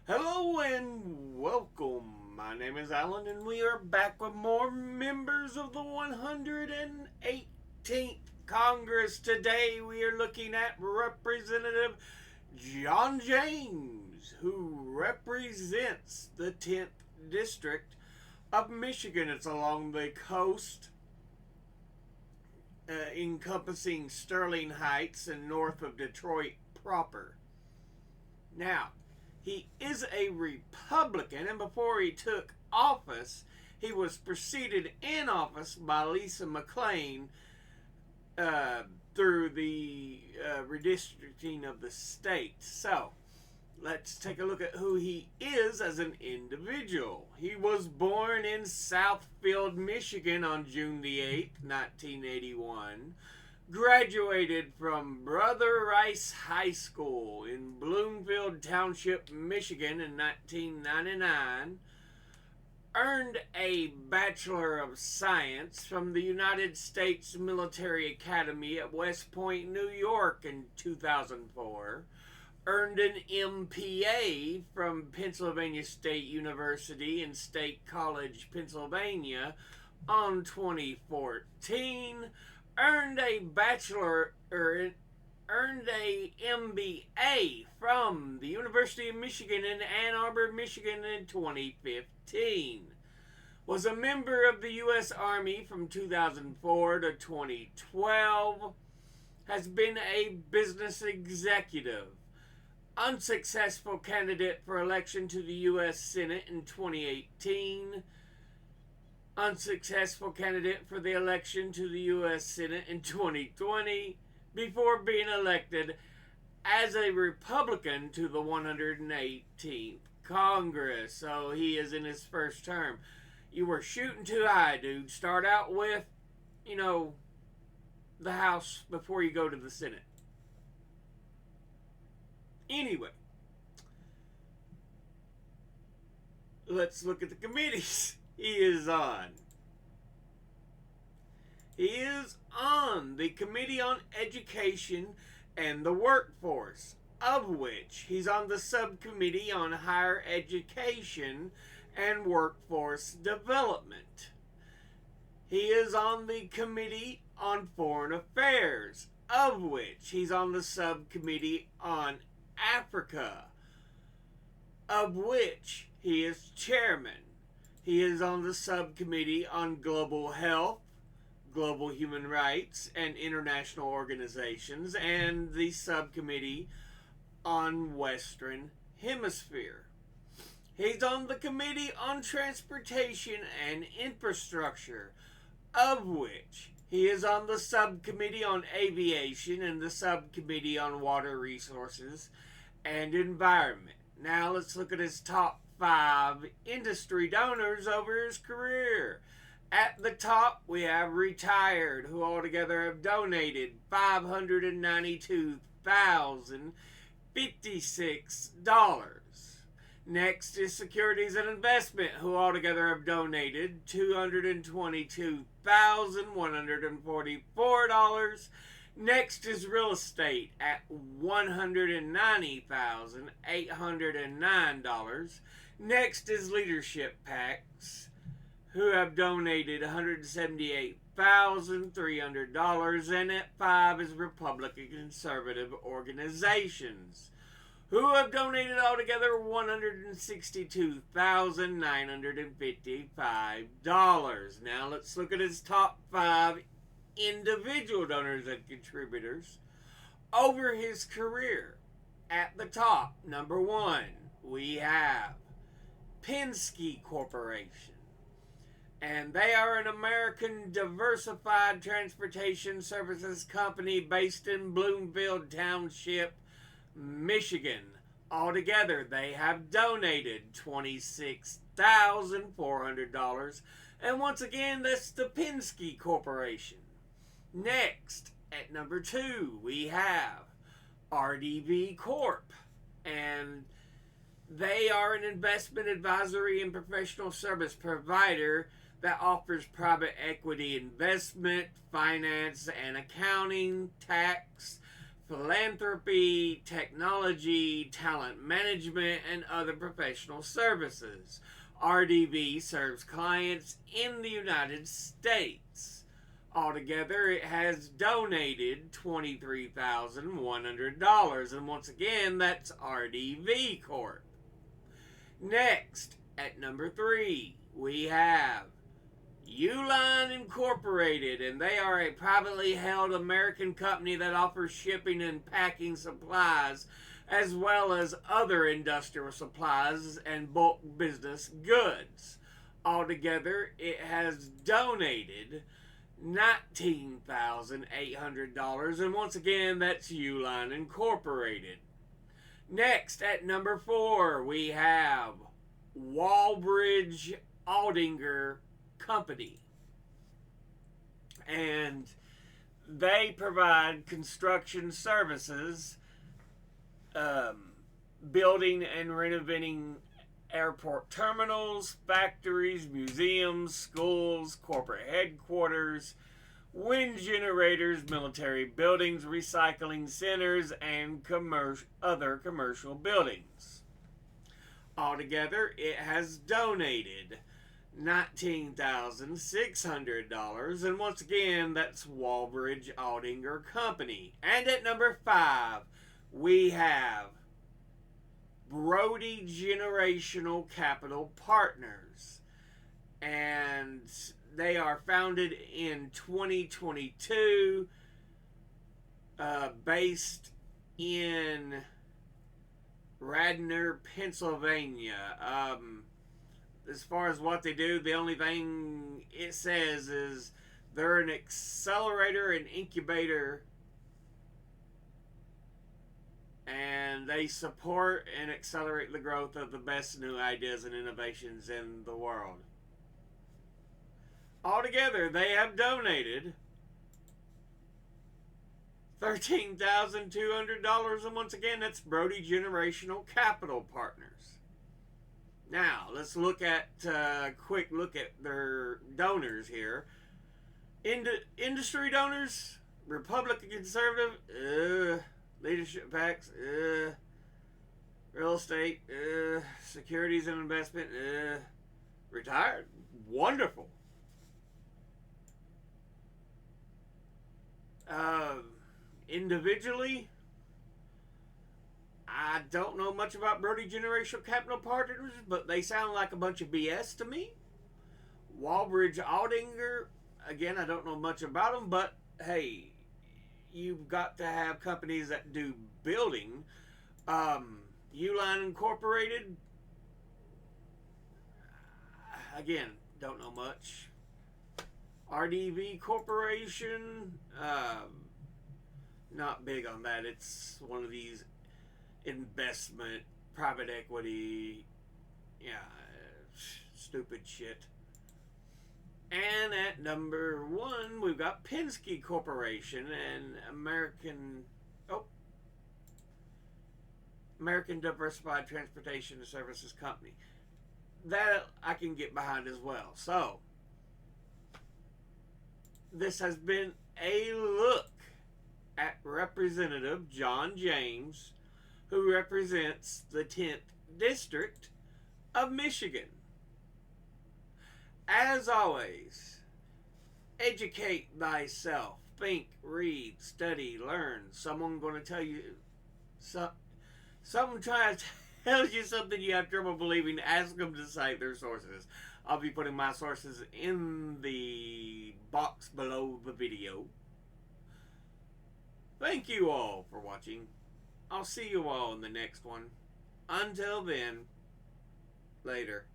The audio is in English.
Hello and welcome. My name is Alan, and we are back with more members of the 118th Congress. Today we are looking at Representative John James, who represents the 10th District of Michigan. It's along the coast, encompassing Sterling Heights and north of Detroit proper. Now, he is a Republican, and before he took office, he was preceded in office by Lisa McClain through the redistricting of the state. So, let's take a look at who he is as an individual. He was born in Southfield, Michigan on June the 8th, 1981. Graduated from Brother Rice High School in Bloomfield Township, Michigan in 1999. Earned a Bachelor of Science from the United States Military Academy at West Point, New York in 2004. Earned an MPA from Pennsylvania State University and State College, Pennsylvania on 2014. Earned a MBA from the University of Michigan in Ann Arbor, Michigan in 2015. Was a member of the U.S. Army from 2004 to 2012. Has been a business executive. Unsuccessful candidate for election to the U.S. Senate in 2018. Unsuccessful candidate for the election to the U.S. Senate in 2020 before being elected as a Republican to the 118th Congress. So he is in his first term. You were shooting too high, dude. Start out with, the House before you go to the Senate. Anyway, let's look at the committees he is on. He is on the Committee on Education and the Workforce, of which he's on the Subcommittee on Higher Education and Workforce Development. He is on the Committee on Foreign Affairs, of which he's on the Subcommittee on Africa, of which he is chairman. He is on the Subcommittee on Global Health, Global Human Rights, and International Organizations, and the Subcommittee on Western Hemisphere. He's on the Committee on Transportation and Infrastructure, of which he is on the Subcommittee on Aviation and the Subcommittee on Water Resources and Environment. Now let's look at his top 5 industry donors over his career. At the top, we have retired, who altogether have donated $592,056. Next is Securities and Investment, who altogether have donated $222,144. Next is Real Estate at $190,809. Next is Leadership PACs, who have donated $178,300. And at 5 is Republican Conservative Organizations, who have donated altogether $162,955. Now let's look at his top 5 individual donors and contributors over his career. At the top, number 1, we have Penske Corporation. And they are an American diversified transportation services company based in Bloomfield Township, Michigan. Altogether, they have donated $26,400. And once again, that's the Penske Corporation. Next, at number 2, we have RDV Corp. And they are an investment advisory and professional service provider that offers private equity investment, finance and accounting, tax, philanthropy, technology, talent management, and other professional services. RDV serves clients in the United States. Altogether, it has donated $23,100. And once again, that's RDV Corp. Next, at number 3, we have Uline Incorporated, and they are a privately held American company that offers shipping and packing supplies as well as other industrial supplies and bulk business goods. Altogether, it has donated $19,800, and once again, that's Uline Incorporated. Next, at number 4, we have Walbridge Aldinger Company, and they provide construction services, building and renovating airport terminals, factories, museums, schools, corporate headquarters, wind generators, military buildings, recycling centers, and other commercial buildings. Altogether, it has donated $19,600, and once again, that's Walbridge Aldinger Company. And at number 5, we have Brody Generational Capital Partners, and they are founded in 2022, based in Radnor, Pennsylvania. As far as what they do, the only thing it says is they're an accelerator and incubator, and they support and accelerate the growth of the best new ideas and innovations in the world. Altogether, they have donated $13,200, and once again, that's Brody Generational Capital Partners. Now, let's look at quick look at their donors here. Industry donors, Republican Conservative, leadership PACs, real estate, securities and investment, retired, wonderful. Individually, I don't know much about Brody Generational Capital Partners, but they sound like a bunch of BS to me. Walbridge Aldinger, again, I don't know much about them, but hey, you've got to have companies that do building. Uline Incorporated, again, don't know much. RDV Corporation, not big on that. It's one of these investment, private equity, stupid shit. And at number 1, we've got Penske Corporation, an American Diversified Transportation Services Company. That I can get behind as well. So, this has been a look at Representative John James, who represents the 10th District of Michigan. As always, educate thyself. Think, read, study, learn. Someone going to tell you someone tries to tell you something you have trouble believing, ask them to cite their sources. I'll be putting my sources in the box below the video. Thank you all for watching. I'll see you all in the next one. Until then, later.